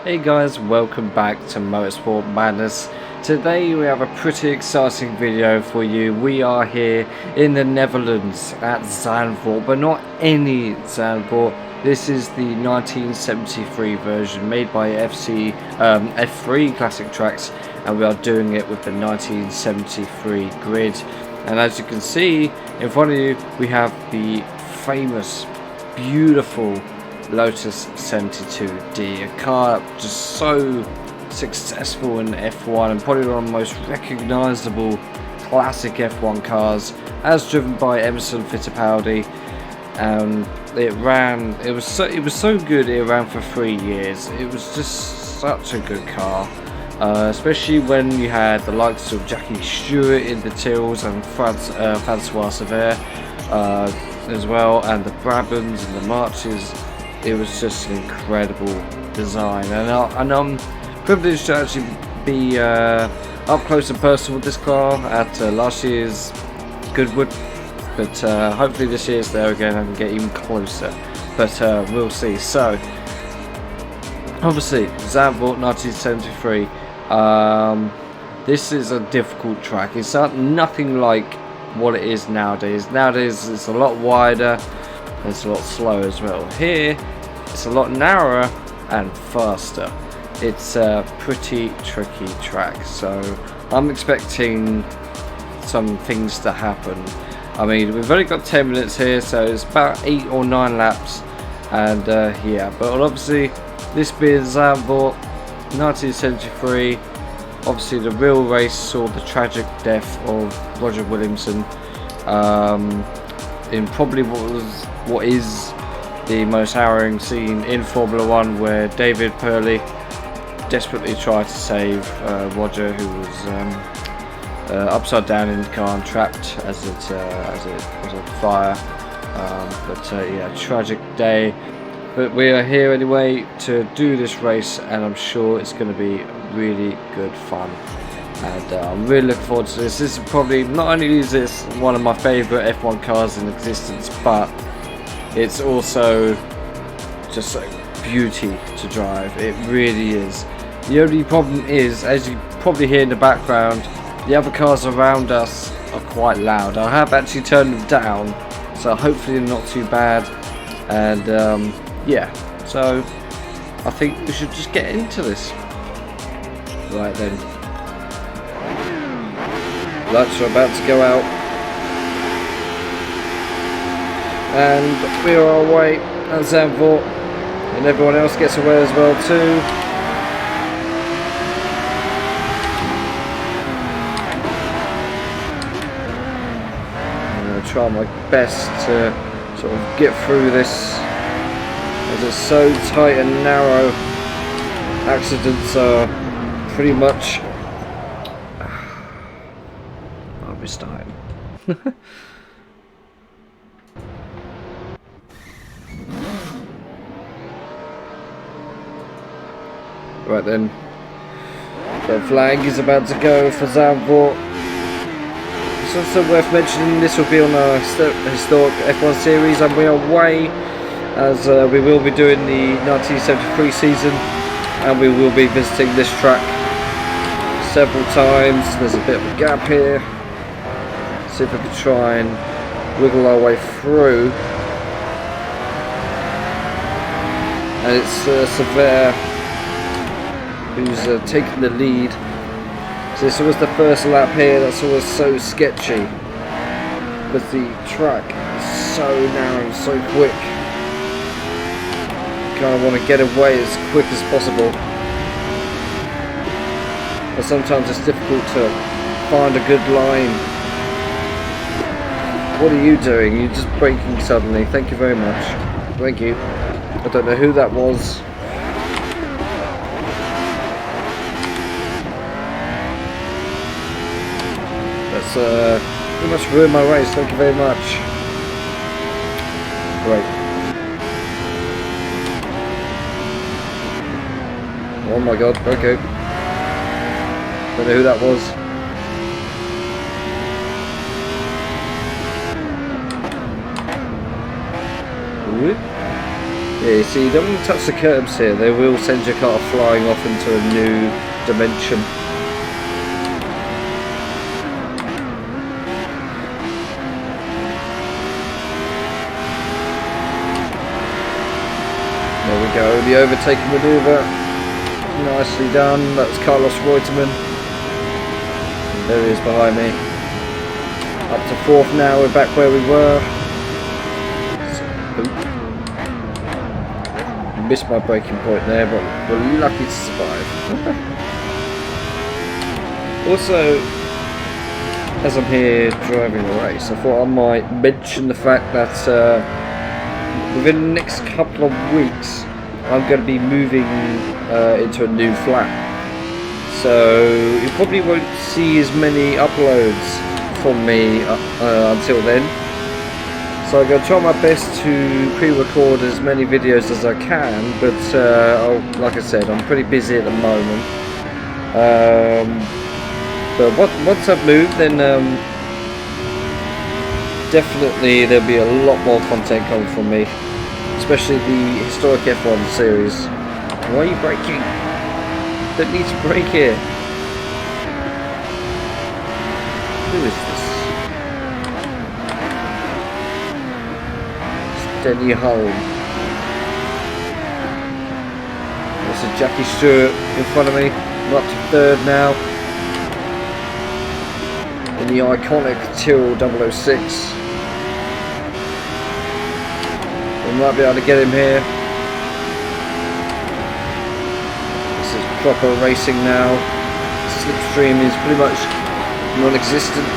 Hey guys, welcome back to Motorsport Madness. Today we have a pretty exciting video for you. We are here in the Netherlands at Zandvoort, but not any Zandvoort. This is the 1973 version made by F3 Classic Tracks, and we are doing it with the 1973 grid. And as you can see in front of you, we have the famous, beautiful Lotus 72D, a car just so successful in F1 and probably one of the most recognisable classic F1 cars, as driven by Emerson Fittipaldi. And it was so good. It ran for 3 years. It was just such a good car, especially when you had the likes of Jackie Stewart in the Tills and Francois Sever as well, and the Brabhams and the Marches. It was just an incredible design, and I'm privileged to actually be up close and personal with this car at last year's Goodwood, but hopefully this year's there again and get even closer, but we'll see. So obviously Zandvoort 1973, this is a difficult track. It's nothing like what it is nowadays. Nowadays it's a lot wider, it's a lot slower as well. Here it's a lot narrower and faster. It's a pretty tricky track, so I'm expecting some things to happen. I mean, we've only got 10 minutes here, so it's about 8 or 9 laps, and yeah, but obviously this being Zandvoort 1973, obviously the real race saw the tragic death of Roger Williamson in probably what is the most harrowing scene in Formula 1, where David Purley desperately tried to save Roger, who was upside down in the car and trapped as it was on fire. Yeah, tragic day. But we are here anyway to do this race, and I'm sure it's going to be really good fun. And I'm really looking forward to this. This is probably, not only is this one of my favourite F1 cars in existence, but it's also just a beauty to drive. It really is. The only problem is, as you probably hear in the background, the other cars around us are quite loud. I have actually turned them down, so hopefully they're not too bad. And yeah, so I think we should just get into this. Right then. Lights are about to go out, and we are on our way at Zandvoort, and everyone else gets away as well too. I'm going to try my best to sort of get through this, as it's so tight and narrow. Accidents are pretty much time. Right then, the flag is about to go for Zandvoort. It's also worth mentioning this will be on a historic F1 series, and we are away, as we will be doing the 1973 season, and we will be visiting this track several times. There's a bit of a gap here. See if we can try and wiggle our way through. And it's Sever who's taking the lead. So this was the first lap here. That's always so sketchy, because the track is so narrow and so quick. You kind of want to get away as quick as possible, but sometimes it's difficult to find a good line. What are you doing? You're just braking suddenly. Thank you very much. Thank you. I don't know who that was. That's pretty much ruined my race. Thank you very much. Great. Oh my god. Okay. Don't know who that was. Yeah, you see, you don't want to touch the curbs here. They will send your car flying off into a new dimension. There we go, the overtaking manoeuvre. Nicely done. That's Carlos Reutemann. There he is behind me. Up to 4th now, we're back where we were. Missed my braking point there, but we're lucky to survive. Also, as I'm here driving a race, I thought I might mention the fact that within the next couple of weeks I'm going to be moving into a new flat. So you probably won't see as many uploads from me until then. So I'm going to try my best to pre-record as many videos as I can, but like I said, I'm pretty busy at the moment. But once I've moved, then definitely there'll be a lot more content coming from me, especially the historic F1 series. Why are you braking? Don't need to brake here. Who is this? Steady home. There's a Jackie Stewart in front of me. I'm up to 3rd now. In the iconic Tyrrell 006. We might be able to get him here. This is proper racing now. Slipstream is pretty much non-existent.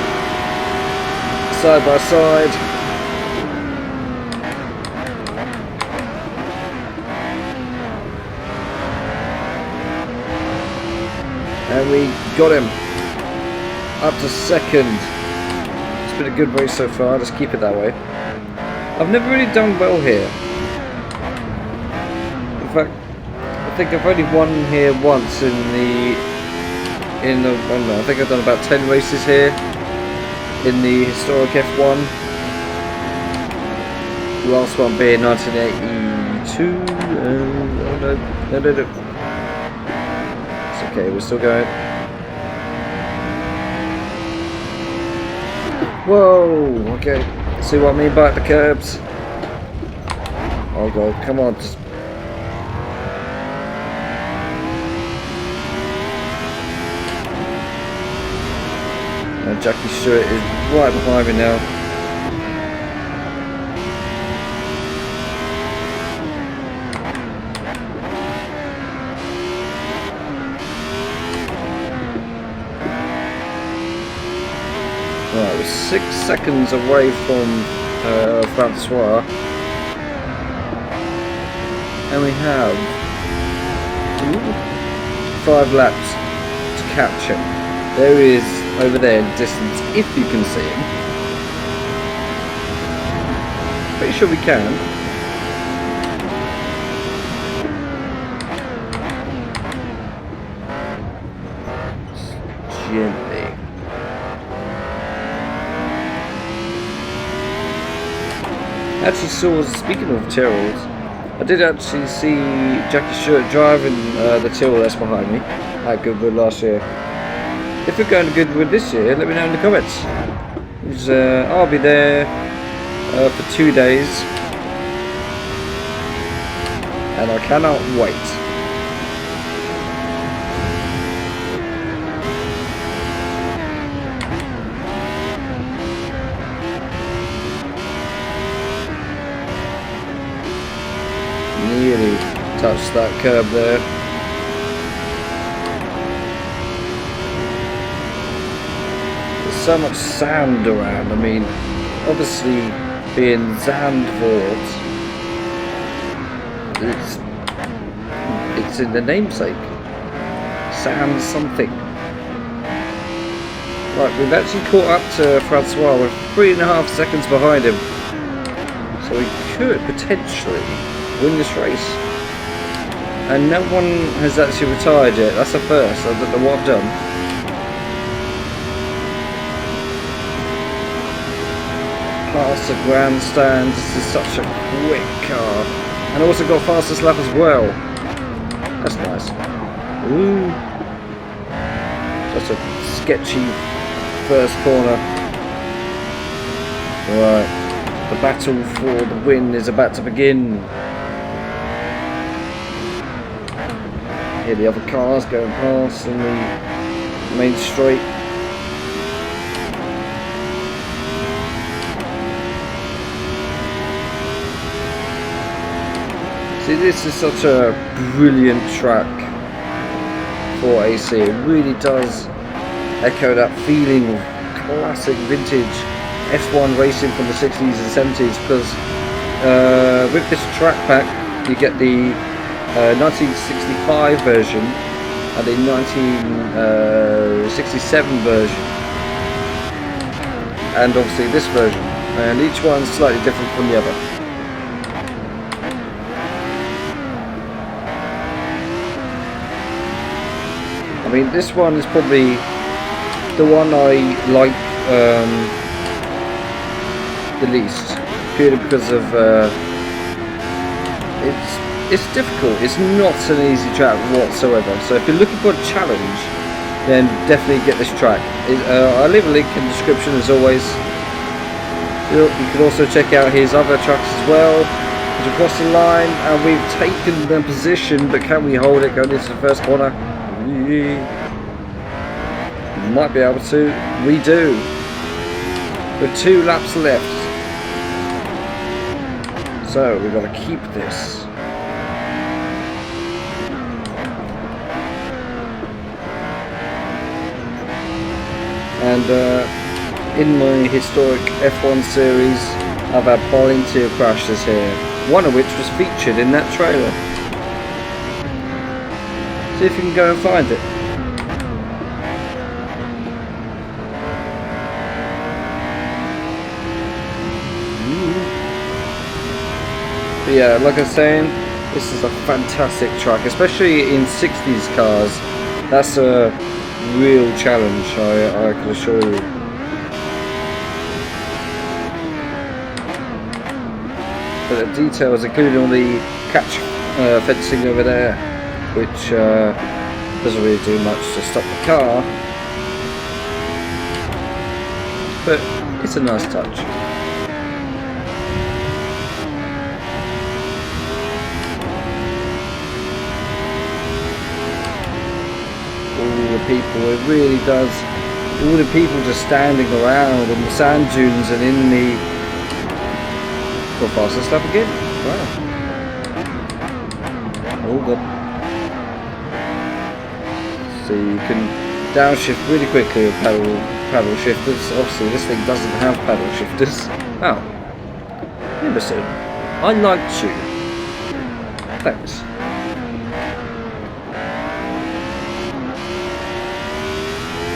Side by side. And we got him up to 2nd. It's been a good race so far, just keep it that way. I've never really done well here. In fact, I think I've only won here once I think I've done about 10 races here in the historic F1. The last one being 1982. No. Okay, we're still going. Whoa, okay. See what I mean by the curbs? Oh god, come on. Just... And Jackie Stewart is right behind me now. Right, we're 6 seconds away from Francois, and we have 5 laps to capture. There he is over there in the distance, if you can see him. Pretty sure we can. Gently. Actually saw, speaking of Tyrrells, I did actually see Jackie Stewart driving the Tyrrell that's behind me at Goodwood last year. If you're going to Goodwood this year, let me know in the comments. I'll be there for 2 days, and I cannot wait. Nearly touched that curb there. There's so much sand around. I mean, obviously being Zandvoort, it's in the namesake. Sand something. Right, we've actually caught up to Francois. We're 3.5 seconds behind him. So we could potentially win this race. And no one has actually retired yet. That's the first. I don't know what I've done. Past the grandstands. This is such a quick car. And also got fastest lap as well. That's nice. Ooh. That's a sketchy first corner. Right. The battle for the win is about to begin. Here the other cars going past in the main straight. See, this is such a brilliant track for AC. It really does echo that feeling of classic vintage F1 racing from the 60s and 70s, because with this track pack you get the 1965 version and the 1967 version, and obviously this version, and each one's slightly different from the other. I mean, this one is probably the one I like the least, purely because of it's difficult. It's not an easy track whatsoever. So if you're looking for a challenge, then definitely get this track. I'll leave a link in the description as always. You can also check out his other tracks as well. He's across the line, and we've taken the position, but can we hold it going into the first corner? Might be able to. We do. With 2 laps left. So we've got to keep this. And in my historic F1 series, I've had plenty of crashes here. One of which was featured in that trailer. See if you can go and find it. But yeah, like I was saying, this is a fantastic track, especially in 60s cars. That's a real challenge, I can assure you. But the details, including all the catch fencing over there, which doesn't really do much to stop the car, but it's a nice touch. All the people, it really does, all the people just standing around on the sand dunes and in the fastest lap again. Wow. All good. So you can downshift really quickly with paddle shifters. Obviously this thing doesn't have paddle shifters. Oh. Emerson, I liked you. Thanks.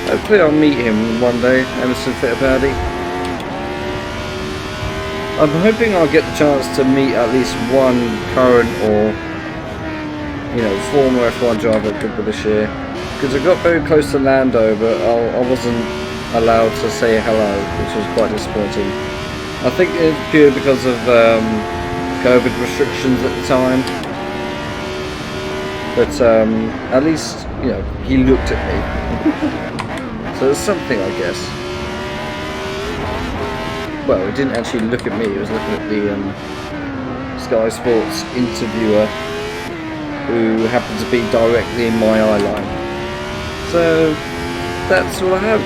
Hopefully I'll meet him one day, Emerson Fittipaldi. I'm hoping I'll get the chance to meet at least one current or, you know, former F1 driver at Goodwood this year. Because I got very close to Lando, but I wasn't allowed to say hello, which was quite disappointing. I think it's purely because of COVID restrictions at the time. But at least, you know, he looked at me. So there's something, I guess. Well, he didn't actually look at me, he was looking at the Sky Sports interviewer, who happened to be directly in my eye line. So that's all I have.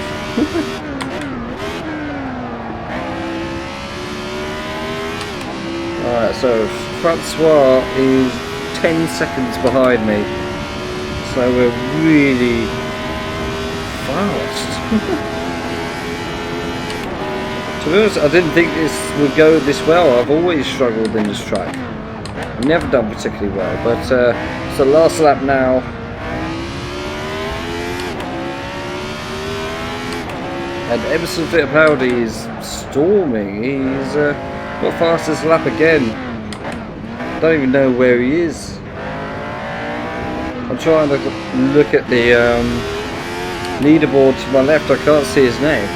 Alright, so Francois is 10 seconds behind me. So we're really fast. To be honest, I didn't think this would go this well. I've always struggled in this track. I've never done particularly well, but it's the last lap now. And Emerson Fittipaldi is storming. He's got fastest lap again. Don't even know where he is. I'm trying to look at the leaderboard to my left. I can't see his name.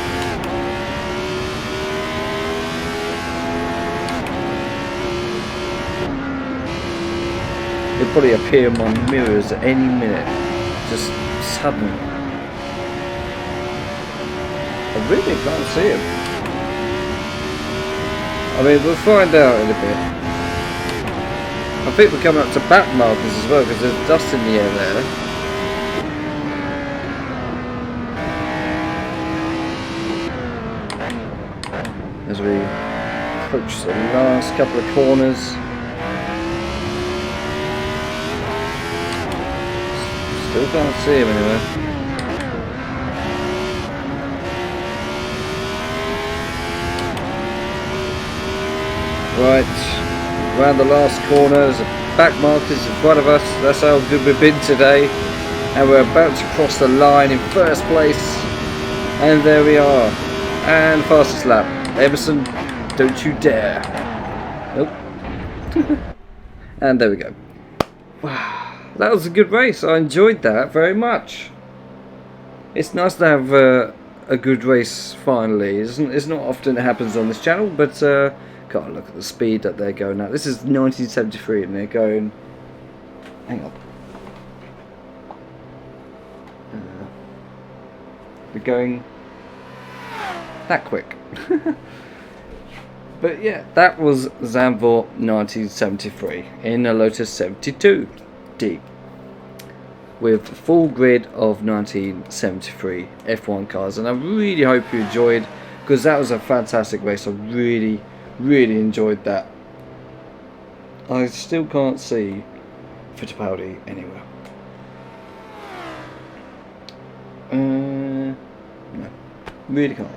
He'll probably appear in my mirrors at any minute. Just suddenly. I really can't see him. I mean, we'll find out in a bit. I think we're coming up to back markers as well because there's dust in the air there. As we approach the last couple of corners. Still can't see him anywhere. Right, around the last corner, there's a back markers in front of us. That's how good we've been today. And we're about to cross the line in first place. And there we are. And fastest lap. Emerson, don't you dare. Nope. And there we go. Wow, that was a good race. I enjoyed that very much. It's nice to have a good race finally. It's not often it happens on this channel, but God, look at the speed that they're going at. This is 1973 and they're going... Hang on. They're going that quick. But yeah, that was Zandvoort 1973 in a Lotus 72D with a full grid of 1973 F1 cars, and I really hope you enjoyed, because that was a fantastic race. I really enjoyed that. I still can't see Fittipaldi anywhere. No, really can't.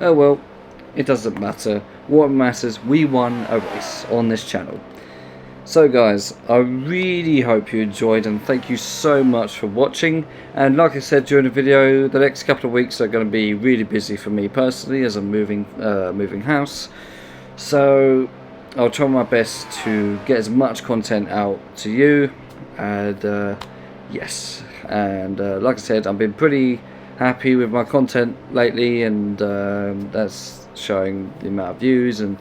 Oh well, it doesn't matter. What matters, we won a race on this channel. So guys, I really hope you enjoyed, and thank you so much for watching. And like I said during the video, the next couple of weeks are going to be really busy for me personally as I'm moving house. So I'll try my best to get as much content out to you. And yes, and like I said, I've been pretty happy with my content lately, and that's showing the amount of views and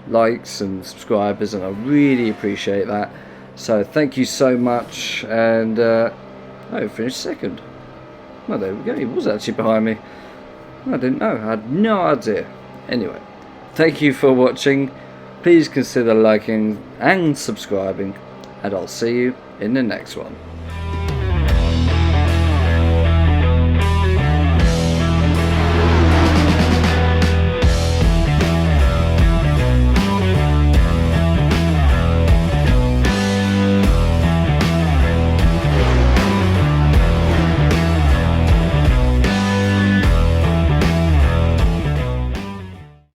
likes and subscribers, and I really appreciate that. So thank you so much. And I finished second. Well, there we go. He was actually behind me. I didn't know. I had no idea. Anyway, thank you for watching. Please consider liking and subscribing, and I'll see you in the next one.